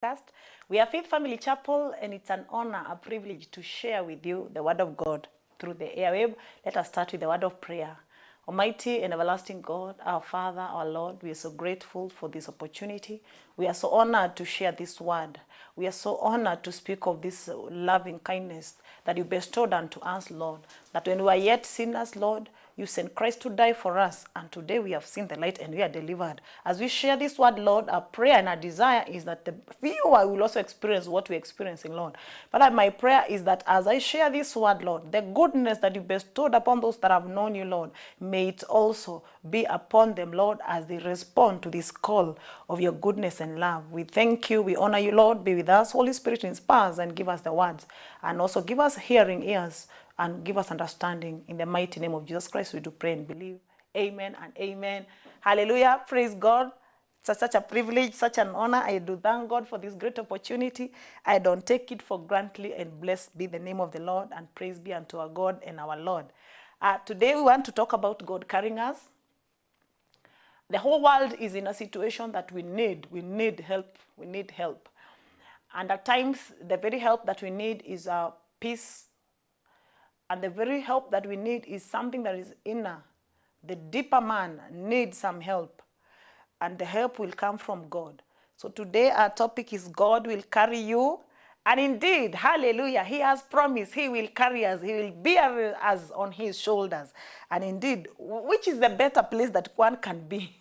podcast. We are Faith Family Chapel, and it's an honor, a privilege to share with you the Word of God through the airwave. Let us start with the word of prayer. Almighty and everlasting God, our Father, our Lord, we are so grateful for this opportunity. We are so honored to share this word. We are so honored to speak of this loving kindness that you bestowed unto us, Lord. That when we are yet sinners, Lord, you sent Christ to die for us, and today we have seen the light and we are delivered. As we share this word, Lord, our prayer and our desire is that the viewer will also experience what we're experiencing, Lord. But my prayer is that as I share this word, Lord, the goodness that you bestowed upon those that have known you, Lord, may it also be upon them, Lord, as they respond to this call of your goodness and love. We thank you, we honor you, Lord. Be with us, Holy Spirit, inspire us and give us the words, and also give us hearing ears and give us understanding. In the mighty name of Jesus Christ, we do pray and believe. Amen and amen. Hallelujah. Praise God. It's such a privilege, such an honor. I do thank God for this great opportunity. I don't take it for granted, and blessed be the name of the Lord, and praise be unto our God and our Lord. Today we want to talk about God carrying us. The whole world is in a situation that we need help. We need help. And at times, the very help that we need is peace. And the very help that we need is something that is inner. The deeper man needs some help. And the help will come from God. So today our topic is God will carry you. And indeed, hallelujah, he has promised he will carry us. He will bear us on his shoulders. And indeed, which is the better place that one can be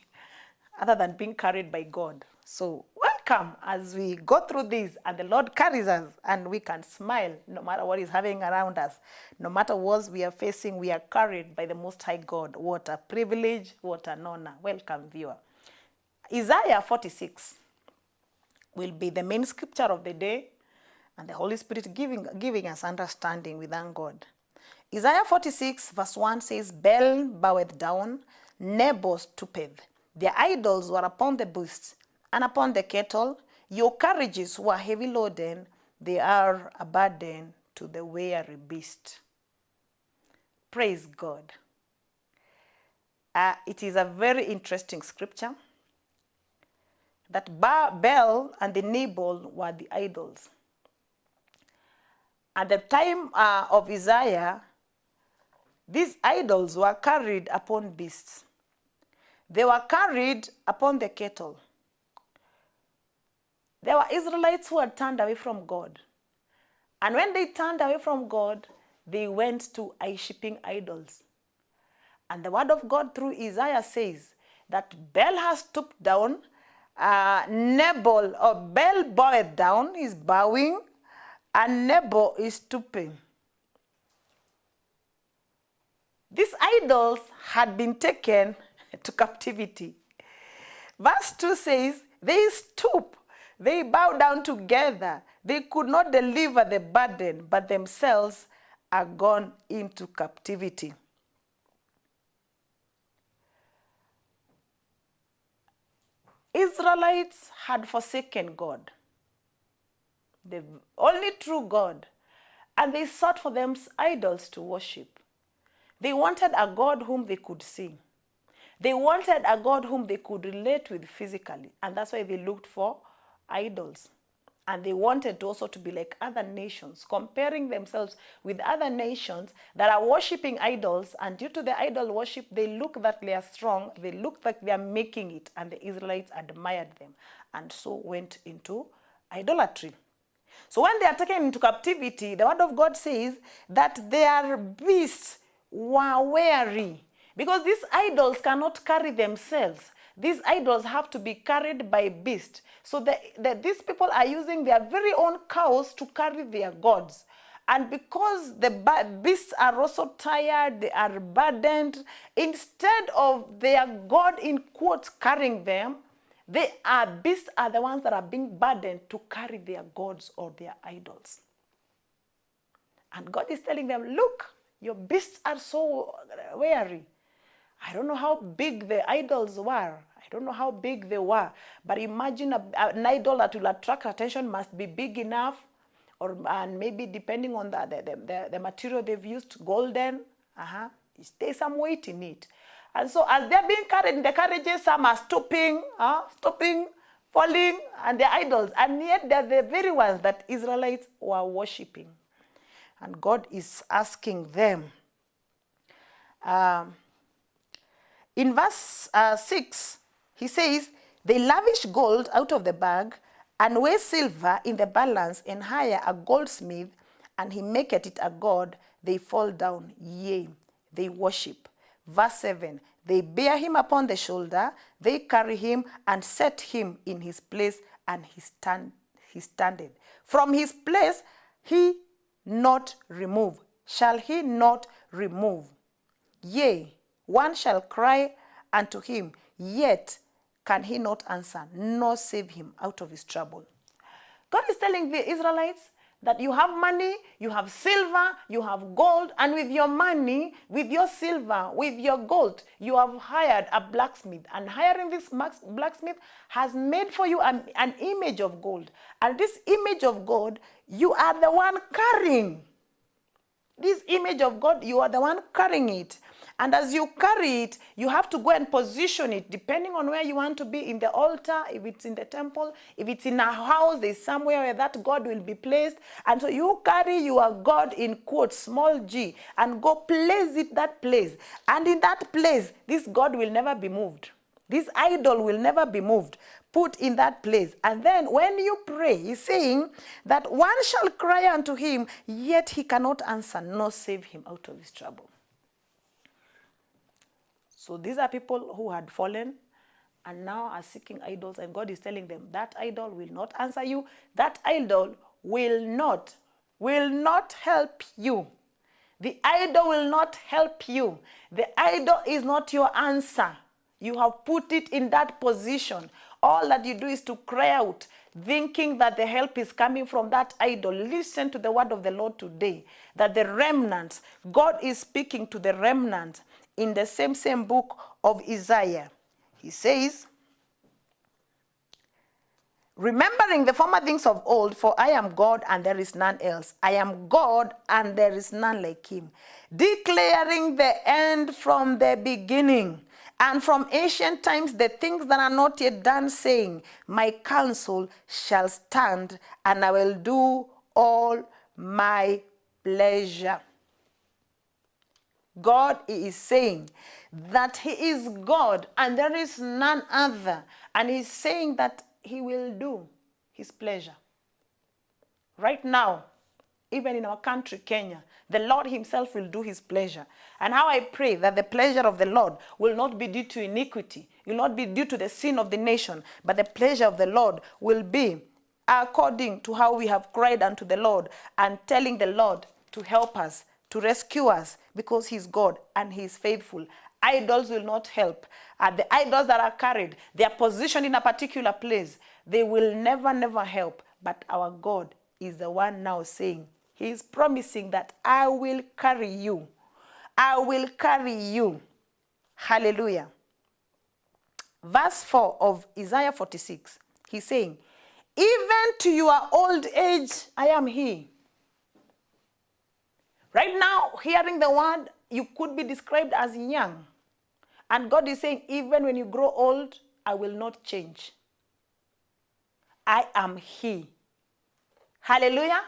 other than being carried by God? So welcome as we go through this, and the Lord carries us, and we can smile no matter what is happening around us. No matter what we are facing, we are carried by the Most High God. What a privilege, what an honor. Welcome, viewer. Isaiah 46 will be the main scripture of the day, and the Holy Spirit giving us understanding. We thank God. Isaiah 46 verse 1 says, Bel boweth down, Nebo stoopeth. Their idols were upon the beasts and upon the cattle. Your carriages were heavy loaden. They are a burden to the weary beast. Praise God. It is a very interesting scripture that Bel and the Nebo were the idols. At the time of Isaiah, these idols were carried upon beasts. They were carried upon the cattle. There were Israelites who had turned away from God. And when they turned away from God, they went to worshipping idols. And the word of God through Isaiah says that Bel has stooped down, Bel bowed down, is bowing, and Nebo is stooping. These idols had been taken to captivity. Verse 2 says, they stoop, they bow down together. They could not deliver the burden, but themselves are gone into captivity. Israelites had forsaken God, the only true God, and they sought for them idols to worship. They wanted a God whom they could see. They wanted a God whom they could relate with physically, and that's why they looked for idols. And they wanted also to be like other nations, comparing themselves with other nations that are worshiping idols, and due to the idol worship, they look that they are strong, they look like they are making it, and the Israelites admired them, and so went into idolatry. So when they are taken into captivity, the word of God says that their beasts were weary, because these idols cannot carry themselves. These idols have to be carried by beasts. So these people are using their very own cows to carry their gods. And because the beasts are also tired, they are burdened, instead of their God, in quotes, carrying them, beasts are the ones that are being burdened to carry their gods or their idols. And God is telling them, look, your beasts are so weary. I don't know how big the idols were. I don't know how big they were. But imagine an idol that will attract attention must be big enough, and maybe depending on the material they've used, golden. There's some weight in it. And so as they're being carried in the carriages, some are stooping falling and their idols, and yet they're the very ones that Israelites were worshipping. And God is asking them. In verse 6, he says, they lavish gold out of the bag, and weigh silver in the balance, and hire a goldsmith, and he maketh it a god. They fall down, yea, they worship. Verse 7, they bear him upon the shoulder, they carry him, and set him in his place, and he standeth. From his place he not remove. Shall he not remove? Yea, one shall cry unto him, yet can he not answer, nor save him out of his trouble. God is telling the Israelites that you have money, you have silver, you have gold, and with your money, with your silver, with your gold, you have hired a blacksmith. And hiring this blacksmith has made for you an image of gold. And this image of gold, you are the one carrying. This image of God, you are the one carrying it. And as you carry it, you have to go and position it depending on where you want to be, in the altar, if it's in the temple, if it's in a house, there's somewhere where that God will be placed. And so you carry your God in quotes, small g, and go place it that place. And in that place, this God will never be moved. This idol will never be moved. Put in that place. And then when you pray, he's saying that one shall cry unto him, yet he cannot answer, nor save him out of his trouble. So these are people who had fallen and now are seeking idols, and God is telling them that idol will not answer you. That idol will not help you. The idol will not help you. The idol is not your answer. You have put it in that position. All that you do is to cry out, thinking that the help is coming from that idol. Listen to the word of the Lord today, that the remnants, God is speaking to the remnants in the same book of Isaiah. He says, remembering the former things of old, for I am God and there is none else. I am God and there is none like him. Declaring the end from the beginning, and from ancient times the things that are not yet done, saying, my counsel shall stand, and I will do all my pleasure. God is saying that he is God and there is none other. And he's saying that he will do his pleasure. Right now, even in our country, Kenya, the Lord himself will do his pleasure. And how I pray that the pleasure of the Lord will not be due to iniquity, will not be due to the sin of the nation, but the pleasure of the Lord will be according to how we have cried unto the Lord and telling the Lord to help us, to rescue us, because he's God and he's faithful. Idols will not help. The idols that are carried, they are positioned in a particular place. They will never help. But our God is the one now saying, he is promising that I will carry you. I will carry you. Hallelujah. Verse 4 of Isaiah 46, he's saying, even to your old age, I am he. Right now, hearing the word, you could be described as young. And God is saying, even when you grow old, I will not change. I am he. Hallelujah.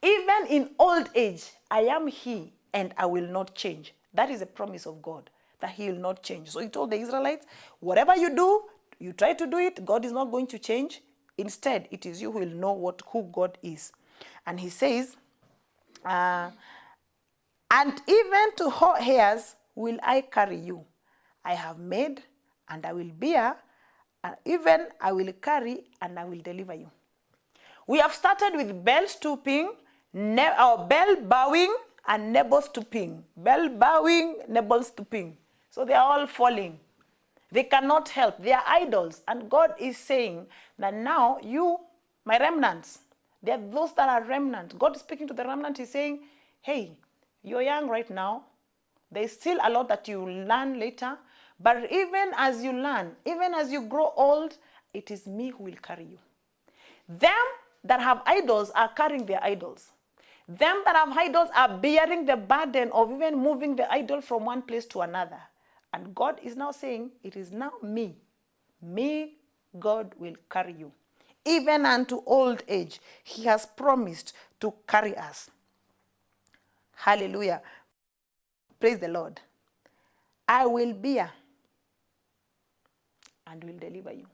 Even in old age, I am he and I will not change. That is a promise of God, that he will not change. So he told the Israelites, whatever you do, you try to do it, God is not going to change. Instead, it is you who will know who God is. And he says, and even to hairs will I carry you. I have made and I will bear, and even I will carry and I will deliver you. We have started with bell stooping, bell bowing, and nebo stooping. Bell bowing, nebo stooping. So they are all falling. They cannot help. They are idols. And God is saying that now you, my remnants, they are those that are remnants. God is speaking to the remnant. He's saying, hey, you're young right now. There's still a lot that you learn later. But even as you learn, even as you grow old, it is me who will carry you. Them that have idols are carrying their idols. Them that have idols are bearing the burden of even moving the idol from one place to another. And God is now saying, it is now me God will carry you. Even unto old age, he has promised to carry us. Hallelujah. Praise the Lord. I will bear and will deliver you.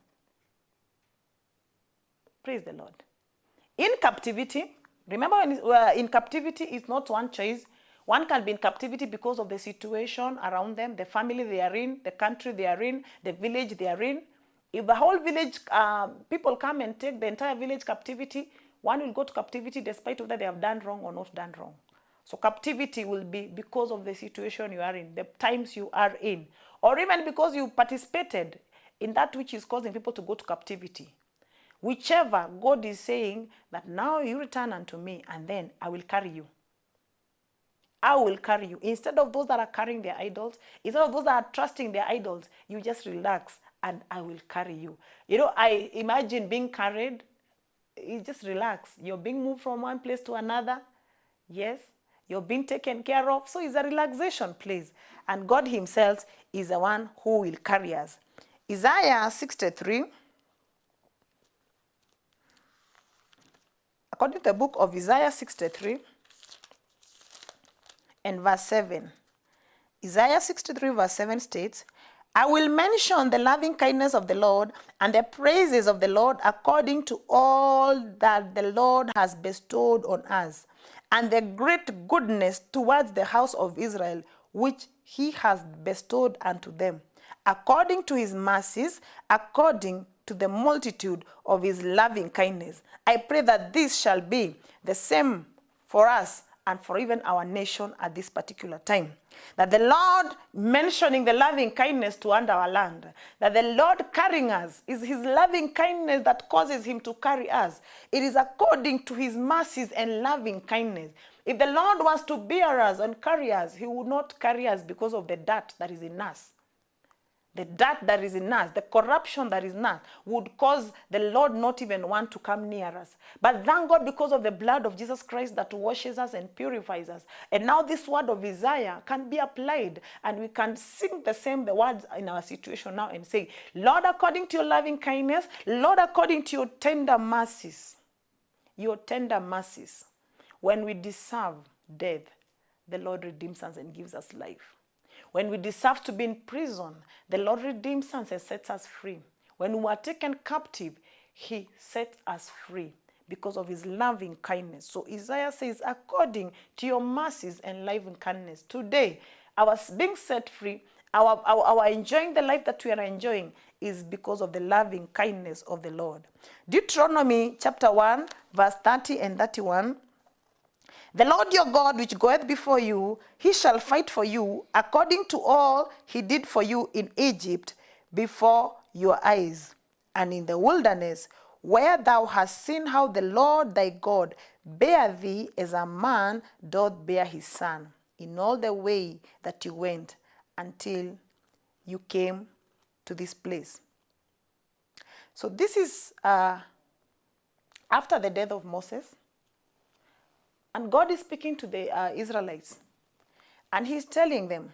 Praise the Lord. In captivity, remember when in captivity is not one choice. One can be in captivity because of the situation around them, the family they are in, the country they are in, the village they are in. If the whole village, people come and take the entire village captivity, one will go to captivity despite whether they have done wrong or not done wrong. So captivity will be because of the situation you are in, the times you are in, or even because you participated in that which is causing people to go to captivity. Whichever, God is saying that now you return unto me and then I will carry you. I will carry you. Instead of those that are carrying their idols, instead of those that are trusting their idols, you just relax and I will carry you. You know, I imagine being carried, you just relax. You're being moved from one place to another. Yes, you're being taken care of. So it's a relaxation place. And God himself is the one who will carry us. Isaiah 63, according to the book of Isaiah 63 and verse 7. Isaiah 63 verse 7 states, I will mention the loving kindness of the Lord and the praises of the Lord according to all that the Lord has bestowed on us, and the great goodness towards the house of Israel, which he has bestowed unto them, according to his mercies, according to the multitude of his loving kindness. I pray that this shall be the same for us and for even our nation at this particular time. That the Lord mentioning the loving kindness toward our land, that the Lord carrying us is his loving kindness that causes him to carry us. It is according to his mercies and loving kindness. If the Lord wants to bear us and carry us, he will not carry us because of the dirt that is in us. The dirt that is in us, the corruption that is in us, would cause the Lord not even want to come near us. But thank God because of the blood of Jesus Christ that washes us and purifies us. And now this word of Isaiah can be applied, and we can sing the words in our situation now and say, Lord, according to your loving kindness, Lord, according to your tender mercies, when we deserve death, the Lord redeems us and gives us life. When we deserve to be in prison, the Lord redeems us and sets us free. When we are taken captive, he sets us free because of his loving kindness. So Isaiah says, according to your mercies and loving kindness, today, our being set free, our enjoying the life that we are enjoying is because of the loving kindness of the Lord. Deuteronomy chapter 1, verse 30 and 31. The Lord your God, which goeth before you, he shall fight for you according to all he did for you in Egypt before your eyes, and in the wilderness, where thou hast seen how the Lord thy God bare thee as a man doth bear his son, in all the way that you went until you came to this place. So this is after the death of Moses. And God is speaking to the Israelites. And he's telling them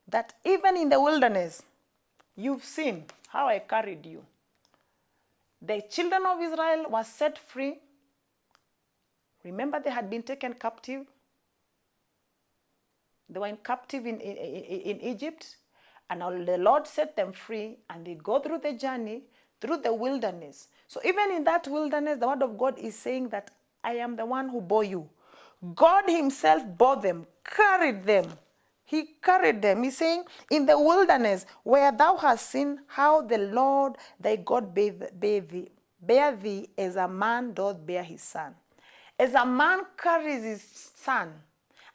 that even in the wilderness, you've seen how I carried you. The children of Israel were set free. Remember, they had been taken captive. They were in captive in Egypt. And now the Lord set them free. And they go through the journey, through the wilderness. So even in that wilderness, the word of God is saying that I am the one who bore you. God himself bore them, carried them. He carried them. He's saying, in the wilderness, where thou hast seen how the Lord thy God bear thee as a man doth bear his son. As a man carries his son,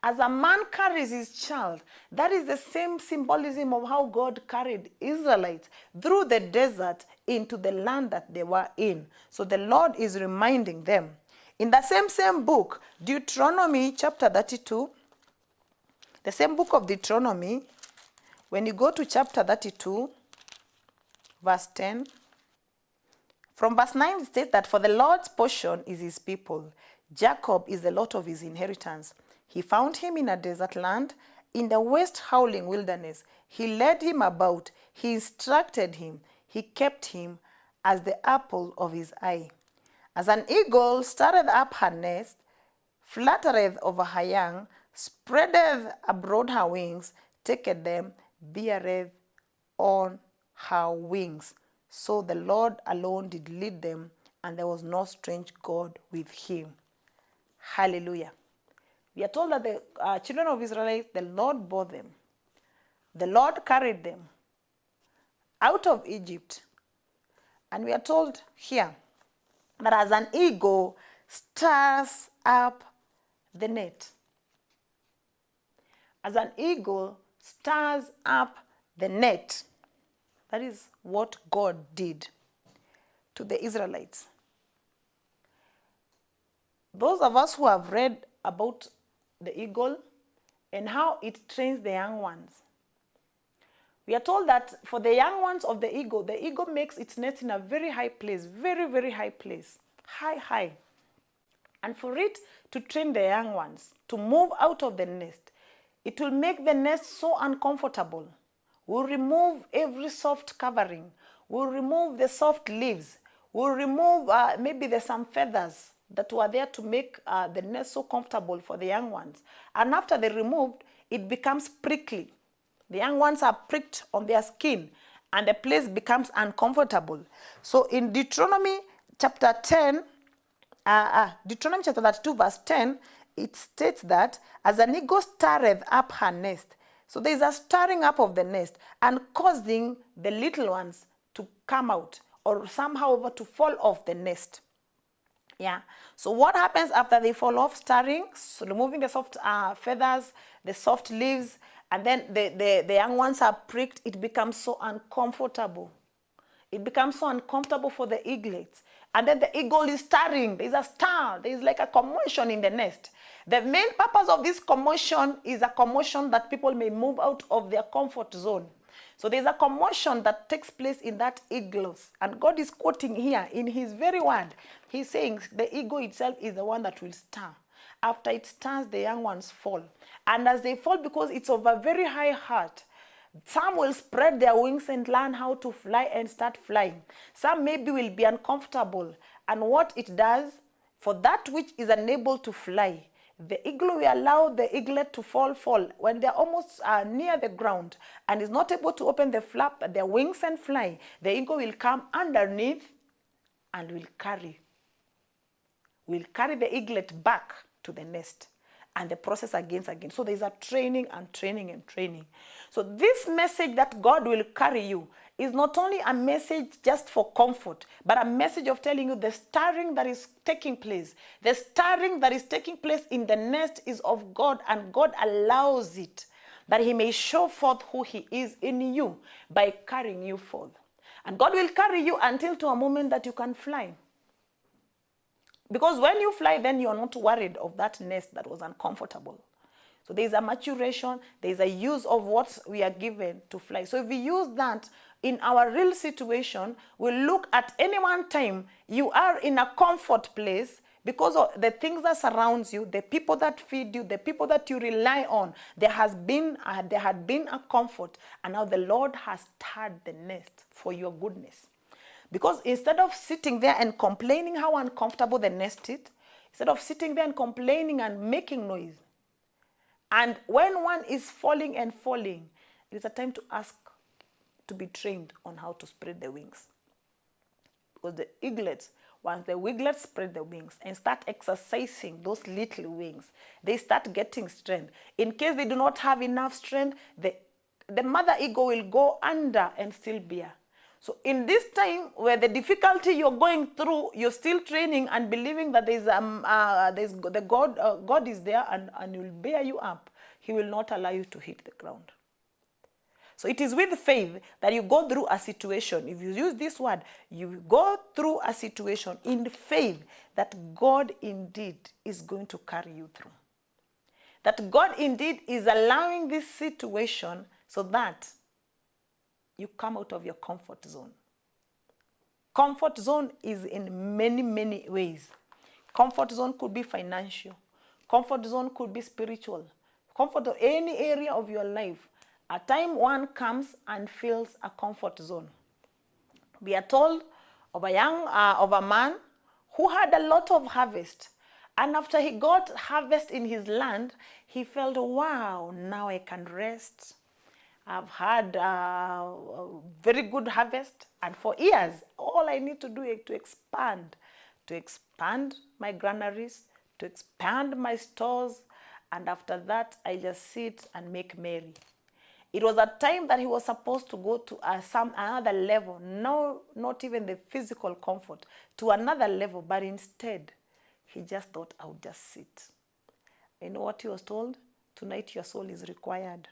as a man carries his child, that is the same symbolism of how God carried Israelites through the desert into the land that they were in. So the Lord is reminding them. In the same book, Deuteronomy chapter 32, the same book of Deuteronomy, when you go to chapter 32, verse 10, from verse 9 it states that for the Lord's portion is his people. Jacob is the lot of his inheritance. He found him in a desert land, in the waste howling wilderness. He led him about, he instructed him, he kept him, as the apple of his eye. As an eagle stirreth up her nest, fluttereth over her young, spreadeth abroad her wings, taketh them, beareth on her wings. So the Lord alone did lead them, and there was no strange God with him. Hallelujah. We are told that the children of Israel, the Lord bore them. The Lord carried them out of Egypt. And we are told here that as an eagle stirs up the net. As an eagle stirs up the net. That is what God did to the Israelites. Those of us who have read about the eagle and how it trains the young ones, we are told that for the young ones of the eagle makes its nest in a very high place, very, very high place, high. And for it to train the young ones to move out of the nest, it will make the nest so uncomfortable. We'll remove every soft covering. We'll remove the soft leaves. We'll remove maybe there's some feathers that were there to make the nest so comfortable for the young ones. And after they're removed, it becomes prickly. The young ones are pricked on their skin, and the place becomes uncomfortable. So in Deuteronomy chapter 10, Deuteronomy chapter 32 verse 10, it states that as an eagle stirreth up her nest. So there is a stirring up of the nest and causing the little ones to come out or somehow to fall off the nest. Yeah. So what happens after they fall off? Stirring, so removing the soft feathers, the soft leaves, and then the young ones are pricked. It becomes so uncomfortable. It becomes so uncomfortable for the eaglets. And then the eagle is stirring. There is a stir. There is like a commotion in the nest. The main purpose of this commotion is a commotion that people may move out of their comfort zone. So there's a commotion that takes place in that eagles. And God is quoting here in his very word. He's saying the eagle itself is the one that will stir. After it stirs, the young ones fall. And as they fall, because it's of a very high height, some will spread their wings and learn how to fly and start flying. Some maybe will be uncomfortable. And what it does, for that which is unable to fly, the eagle will allow the eaglet to fall. When they're almost near the ground and is not able to open the flap, their wings and fly, the eagle will come underneath and will carry the eaglet back to the nest. And the process again. So there's a training and training and training. So this message that God will carry you is not only a message just for comfort, but a message of telling you the stirring that is taking place. The stirring that is taking place in the nest is of God, and God allows it that he may show forth who he is in you by carrying you forth. And God will carry you until to a moment that you can fly. Because when you fly, then you're not worried of that nest that was uncomfortable. So there's a maturation, there's a use of what we are given to fly. So if we use that in our real situation, we'll look at any one time you are in a comfort place because of the things that surrounds you, the people that feed you, the people that you rely on. There had been a comfort, and now the Lord has stirred the nest for your goodness. Because instead of sitting there and complaining how uncomfortable the nest is, instead of sitting there and complaining and making noise, and when one is falling and falling, it is a time to ask to be trained on how to spread the wings. Because the eaglets, once the eaglets spread the wings and start exercising those little wings, they start getting strength. In case they do not have enough strength, the mother eagle will go under and still bear. So in this time where the difficulty you're going through, you're still training and believing that God is there and will bear you up. He will not allow you to hit the ground. So it is with faith that you go through a situation. If you use this word, you go through a situation in faith that God indeed is going to carry you through. That God indeed is allowing this situation so that you come out of your comfort zone. Comfort zone is in many, many ways. Comfort zone could be financial. Comfort zone could be spiritual. Comfort of any area of your life. A time one comes and fills a comfort zone. We are told of a man who had a lot of harvest. And after he got harvest in his land, he felt, wow, now I can rest. I've had a very good harvest, and for years, all I need to do is to expand my granaries, to expand my stores, and after that, I just sit and make merry. It was a time that he was supposed to go to another level, no, not even the physical comfort, to another level, but instead, he just thought, I would just sit. You know what he was told? Tonight your soul is required.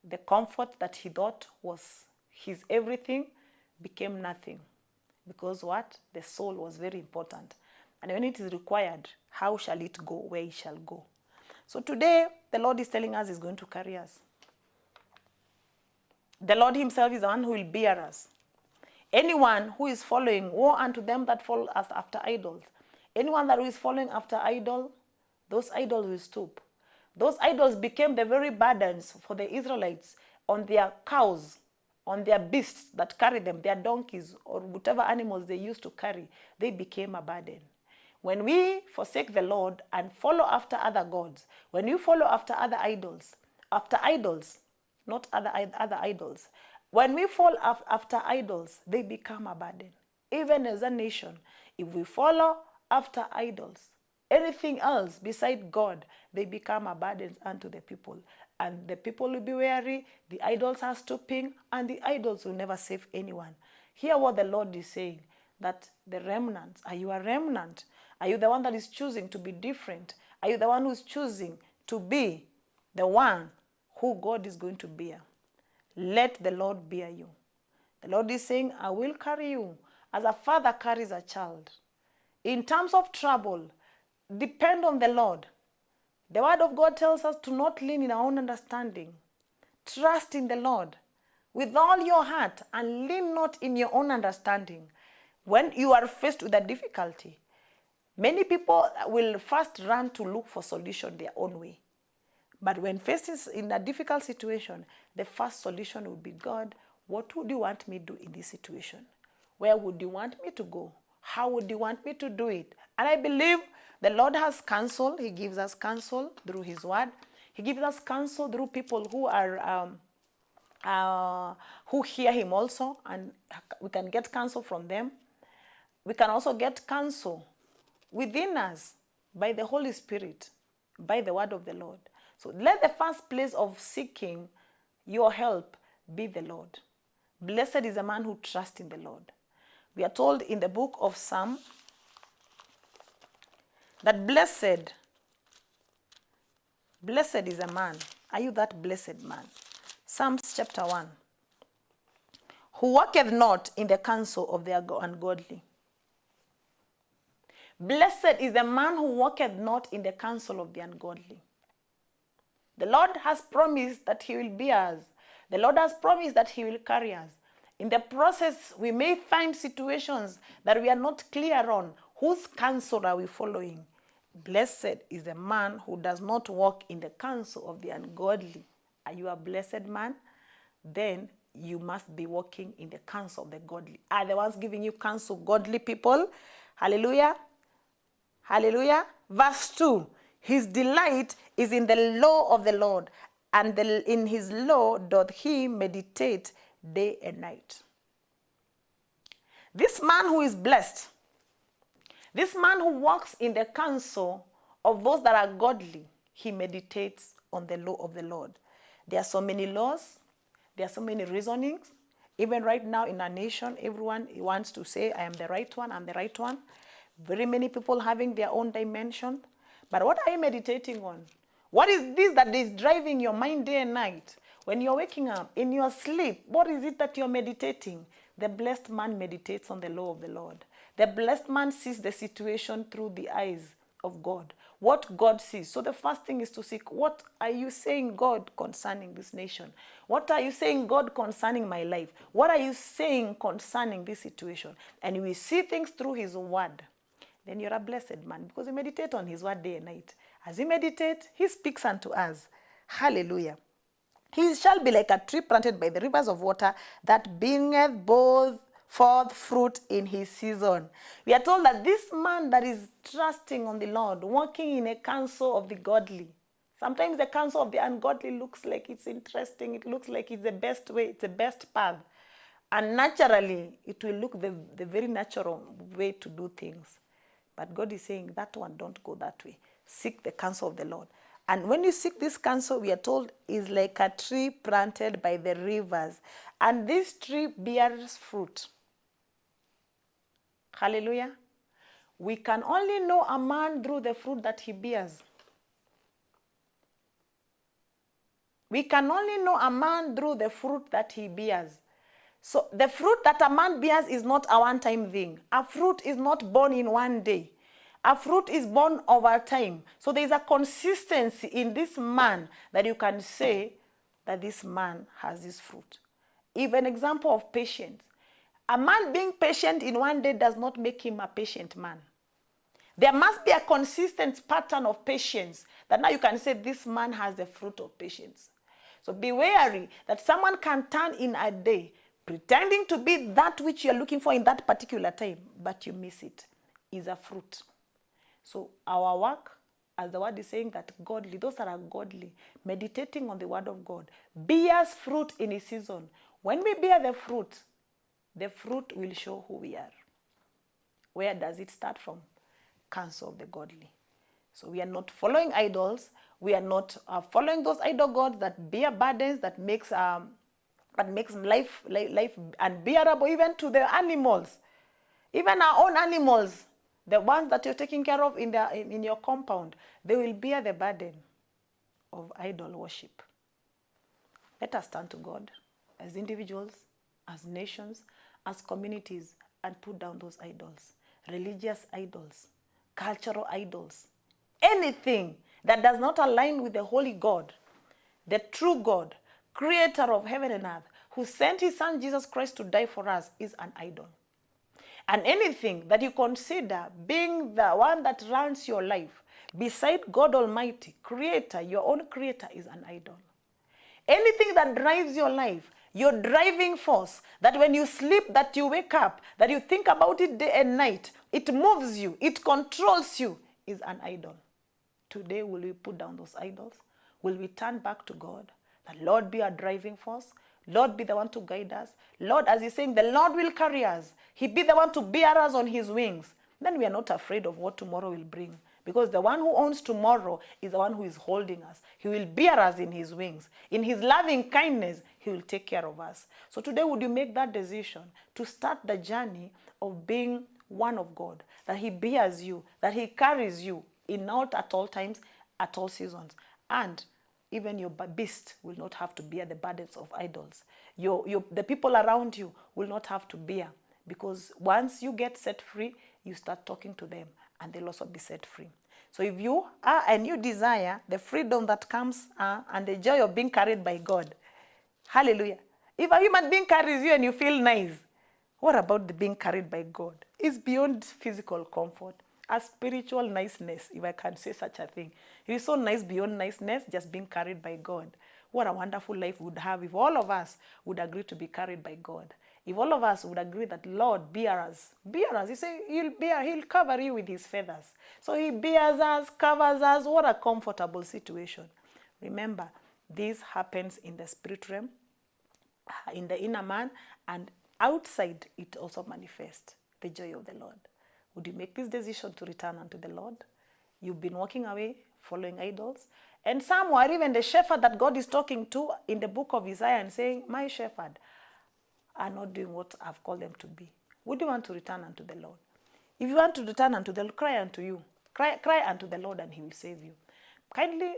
The comfort that he thought was his everything became nothing. Because what? The soul was very important. And when it is required, how shall it go? Where it shall go? So today, the Lord is telling us He's going to carry us. The Lord Himself is the one who will bear us. Anyone who is following, woe unto them that follow us after idols. Anyone that is following after idol, those idols will stoop. Those idols became the very burdens for the Israelites on their cows, on their beasts that carry them, their donkeys, or whatever animals they used to carry. They became a burden. When we forsake the Lord and follow after other gods, when you follow after other idols, not other idols, when we fall after idols, they become a burden. Even as a nation, if we follow after idols, anything else beside God, they become a burden unto the people. And the people will be weary, the idols are stooping, and the idols will never save anyone. Hear what the Lord is saying, that the remnants, are you a remnant? Are you the one that is choosing to be different? Are you the one who's choosing to be the one who God is going to bear? Let the Lord bear you. The Lord is saying, I will carry you as a father carries a child. In times of trouble, depend on the Lord. The word of God tells us to not lean in our own understanding. Trust in the Lord with all your heart and lean not in your own understanding. When you are faced with a difficulty, many people will first run to look for solution their own way. But when faced in a difficult situation, the first solution would be, God, what would you want me to do in this situation? Where would you want me to go? How would you want me to do it? And I believe the Lord has counsel. He gives us counsel through His word. He gives us counsel through people who are who hear Him also, and we can get counsel from them. We can also get counsel within us by the Holy Spirit, by the word of the Lord. So let the first place of seeking your help be the Lord. Blessed is the man who trusts in the Lord. We are told in the book of Psalm that blessed is a man. Are you that blessed man? Psalms chapter 1. Who walketh not in the counsel of the ungodly. Blessed is the man who walketh not in the counsel of the ungodly. The Lord has promised that He will be us. The Lord has promised that He will carry us. In the process, we may find situations that we are not clear on. Whose counsel are we following? Blessed is the man who does not walk in the counsel of the ungodly. Are you a blessed man? Then you must be walking in the counsel of the godly. Are the ones giving you counsel godly people? Hallelujah. Hallelujah. Verse 2. His delight is in the law of the Lord, and in His law doth he meditate day and night. This man who is blessed, this man who walks in the counsel of those that are godly, he meditates on the law of the Lord. There are so many laws, there are so many reasonings. Even right now in our nation, everyone wants to say, I am the right one, I'm the right one. Very many people having their own dimension. But what are you meditating on? What is this that is driving your mind day and night? When you're waking up, in your sleep, what is it that you're meditating? The blessed man meditates on the law of the Lord. The blessed man sees the situation through the eyes of God. What God sees. So the first thing is to seek, what are you saying, God, concerning this nation? What are you saying, God, concerning my life? What are you saying concerning this situation? And we see things through His word. Then you're a blessed man, because you meditate on His word day and night. As you meditate, He speaks unto us. Hallelujah. He shall be like a tree planted by the rivers of water, that bringeth both forth fruit in his season. We are told that this man that is trusting on the Lord, walking in a counsel of the godly. Sometimes the counsel of the ungodly looks like it's interesting. It looks like it's the best way, it's the best path. And naturally, it will look the very natural way to do things. But God is saying, that one, don't go that way. Seek the counsel of the Lord. And when you seek this counsel, we are told, is like a tree planted by the rivers. And this tree bears fruit. Hallelujah. We can only know a man through the fruit that he bears. We can only know a man through the fruit that he bears. So the fruit that a man bears is not a one-time thing. A fruit is not born in one day. A fruit is born over time. So there is a consistency in this man that you can say that this man has this fruit. Even an example of patience. A man being patient in one day does not make him a patient man. There must be a consistent pattern of patience that now you can say this man has the fruit of patience. So be wary that someone can turn in a day pretending to be that which you're looking for in that particular time, but you miss it, is a fruit. So our work, as the word is saying, that godly, those that are godly, meditating on the word of God, bears fruit in its season. When we bear the fruit will show who we are. Where does it start from? Counsel of the godly. So we are not following idols. We are not following those idol gods that bear burdens, that makes life unbearable even to the animals. Even our own animals, the ones that you're taking care of in your compound, they will bear the burden of idol worship. Let us turn to God as individuals, as nations, as communities, and put down those idols. Religious idols, cultural idols, anything that does not align with the holy God, the true God, creator of heaven and earth, who sent his son Jesus Christ to die for us, is an idol. And anything that you consider being the one that runs your life beside God Almighty, creator, your own creator, is an idol. Anything that drives your life, your driving force, that when you sleep, that you wake up, that you think about it day and night, it moves you, it controls you, is an idol. Today, will we put down those idols? Will we turn back to God? That Lord be our driving force. Lord be the one to guide us. Lord, as he's saying, the Lord will carry us. He be the one to bear us on his wings. Then we are not afraid of what tomorrow will bring. Because the one who owns tomorrow is the one who is holding us. He will bear us in his wings. In his loving kindness, he will take care of us. So today, would you make that decision to start the journey of being one of God? That he bears you, that he carries you in not at all times, at all seasons. And even your beast will not have to bear the burdens of idols. The people around you will not have to bear. Because once you get set free, you start talking to them and they'll also be set free. So if you are and you desire the freedom that comes and the joy of being carried by God, hallelujah. If a human being carries you and you feel nice, what about the being carried by God? It's beyond physical comfort. A spiritual niceness, if I can say such a thing. It is so nice beyond niceness, just being carried by God. What a wonderful life we would have if all of us would agree to be carried by God. If all of us would agree that, Lord, bear us. Bear us. He said he'll cover you with his feathers. So he bears us, covers us. What a comfortable situation. Remember, this happens in the spirit realm, in the inner man, and outside it also manifests the joy of the Lord. Would you make this decision to return unto the Lord? You've been walking away, following idols. And some were even the shepherd that God is talking to in the book of Isaiah and saying, my shepherd are not doing what I've called them to be. Would you want to return unto the Lord? If you want to return unto the Lord, cry unto you. Cry unto the Lord and he will save you. Kindly,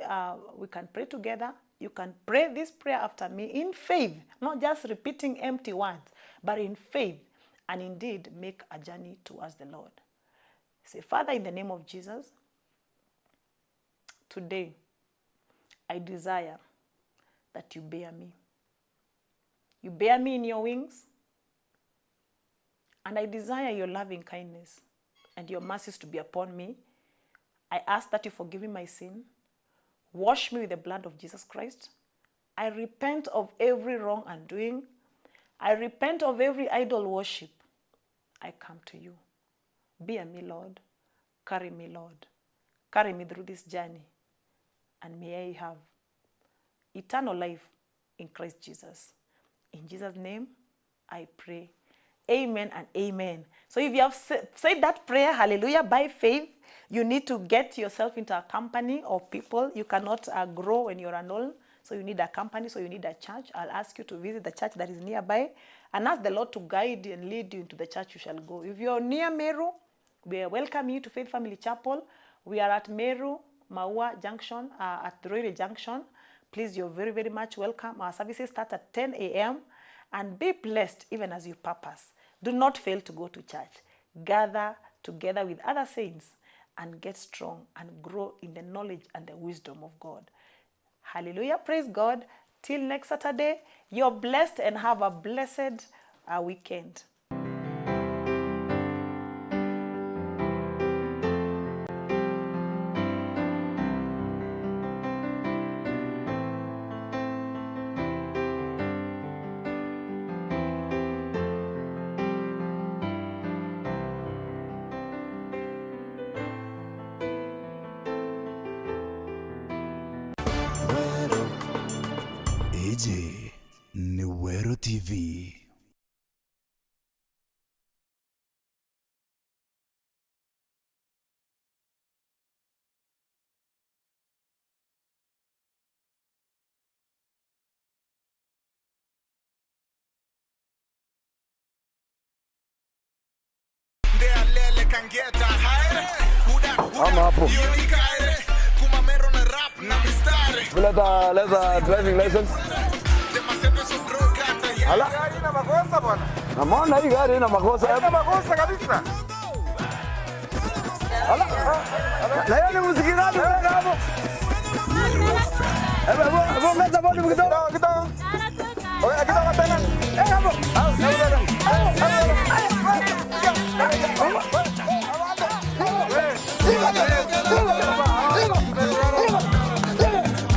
we can pray together. You can pray this prayer after me in faith, not just repeating empty words, but in faith, and indeed make a journey towards the Lord. Say, Father, in the name of Jesus, today I desire that you bear me. You bear me in your wings, and I desire your loving kindness and your mercies to be upon me. I ask that you forgive me my sin, wash me with the blood of Jesus Christ, I repent of every wrong undoing. I repent of every idol worship. I come to you. Be a me, Lord. Carry me, Lord. Carry me through this journey. And may I have eternal life in Christ Jesus. In Jesus' name, I pray. Amen and amen. So if you have said that prayer, hallelujah, by faith, you need to get yourself into a company of people. You cannot grow when you're alone. So you need a company, so you need a church. I'll ask you to visit the church that is nearby and ask the Lord to guide you and lead you into the church you shall go. If you're near Meru, we welcome you to Faith Family Chapel. We are at Meru, Maua Junction, at the Royal Junction. Please, you're very, very much welcome. Our services start at 10 a.m. and be blessed even as you purpose. Do not fail to go to church. Gather together with other saints and get strong and grow in the knowledge and the wisdom of God. Hallelujah. Praise God. Till next Saturday, you're blessed and have a blessed weekend. Meru TV. I'm hapo. Leta driving license. Ala. Haina makosa bwana. Naona hii gari ina makosa. Haina makosa kabisa. Ala. Na yeye ni muziki gani wewe hapo? Ebo, meza bodi kidogo. Okay.